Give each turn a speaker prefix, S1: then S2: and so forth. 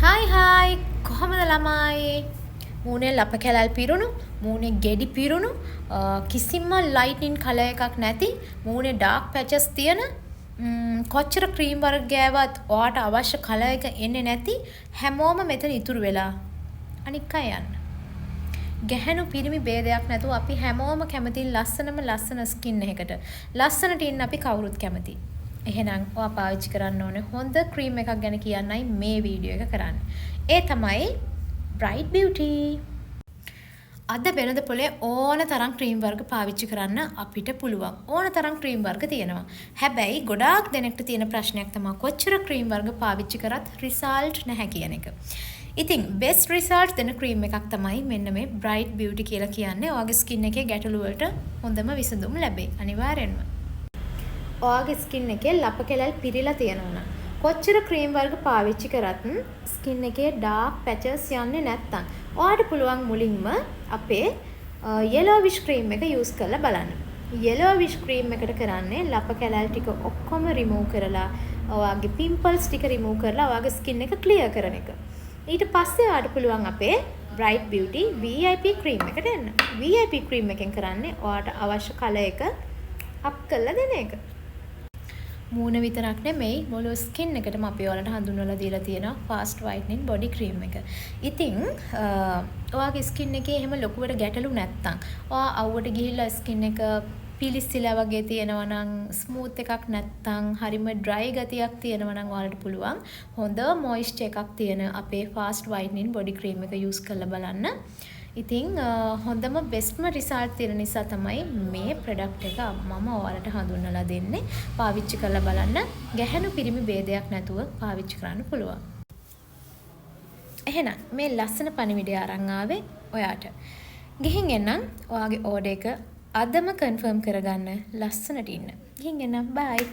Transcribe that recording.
S1: Hi කොහොමද ළමයි මූණේ ලප කැලල් පිරුණු මූණේ ගෙඩි පිරුණු කිසිම ලයිට්නින් කලර් එකක් නැති මූණේ ඩාර්ක් පැචස් තියෙන කොච්චර ක්‍රීම් වර්ග ගෑවත් ඔයාට අවශ්‍ය කලර් එක එන්නේ නැති හැමෝම මෙතන ඉතුරු වෙලා අනික් අය යන්න ගැහැණු පිරිමි ભેදයක් නැතුව අපි හැමෝම කැමති ලස්සන ස්කින් එකකට ලස්සනට ඉන්න අපි කවුරුත් කැමති එහෙනම් ඔයා පාවිච්චි කරන්න ඕනේ හොඳ ක්‍රීම් එකක් ගැන කියන්නයි මේ වීඩියෝ එක කරන්නේ. ඒ තමයි Bright Beauty. අද වෙනද පොලේ ඕන තරම් ක්‍රීම් වර්ග පාවිච්චි කරන්න අපිට පුළුවන්. ඕන තරම් ක්‍රීම් වර්ග තියෙනවා. හැබැයි ගොඩාක් දෙනෙක්ට තියෙන ප්‍රශ්නයක් තමයි කොච්චර ක්‍රීම් වර්ග පාවිච්චි කරත් රිසල්ට් නැහැ කියන එක. ඉතින් best result දෙන ක්‍රීම් එකක් තමයි මෙන්න මේ Bright Beauty කියලා කියන්නේ. ඔයාගේ ස්කින් එකේ ගැටලු වලට හොඳම විසඳුම් ලැබේ. අනිවාර්යෙන්ම. ඔයාගේ ස්කින් එකේ ලප කෙලල් පිරීලා තියෙනවා නම් කොච්චර ක්‍රීම් වර්ග පාවිච්චි කරත් ස්කින් එකේ ඩාර්ක් පැචස් යන්නේ නැත්තම් ඔයාට පුළුවන් මුලින්ම අපේ yellowish ක්‍රීම් එක යූස් කරලා බලන්න. yellowish ක්‍රීම් එකට කරන්නේ ලප කෙලල් ටික ඔක්කොම රිමූව් කරලා ඔයාගේ පිම්පල්ස් ටික රිමූව් කරලා ඔයාගේ ස්කින් එක ක්ලියර් කරන එක. ඊට පස්සේ ඔයාට පුළුවන් අපේ Bright Beauty VIP ක්‍රීම් එකට එන්න. VIP ක්‍රීම් එකෙන් කරන්නේ ඔයාට අවශ්‍ය කලර් එක අප් කරලා දෙන එක. මූණ විතරක් නෙමෙයි මුළු ස්කින් එකටම අපි ඔයාලට හඳුන්වලා දීලා තියෙනවා fast whitening body cream එක. ඉතින් ඔයාගේ ස්කින් එකේ එහෙම ලොකුවට ගැටලු නැත්තම් ඔයා අවුවට ගිහිල්ලා ස්කින් එක පිලිස්සිලා වගේ තියෙනවා නම් ස්මූත් එකක් නැත්තම් හරිම ඩ්‍රයි ගතියක් තියෙනවා නම් ඔයාලට පුළුවන් හොඳ මොයිස්චර් එකක් තියෙන අපේ fast whitening body cream එක යූස් කරලා බලන්න. ඉතින් හොඳම බෙස්ට්ම රිසල්ට් තියෙන නිසා තමයි මේ ප්‍රොඩක්ට් එක මම ඔයාලට හඳුන්වලා දෙන්නේ. පාවිච්චි කරලා බලන්න. ගැහැණු පිරිමි ભેදයක් නැතුව පාවිච්චි කරන්න පුළුවන්. එහෙනම් මේ ලස්සන පණිවිඩය අරන් ආවේ ඔයාට. ගිහින් එන්නම් ඔයාගේ ඕඩර් එක අදම කන්ෆර්ම් කරගන්න ලස්සනට ඉන්න. ගිහින් එන්නම්. බයි.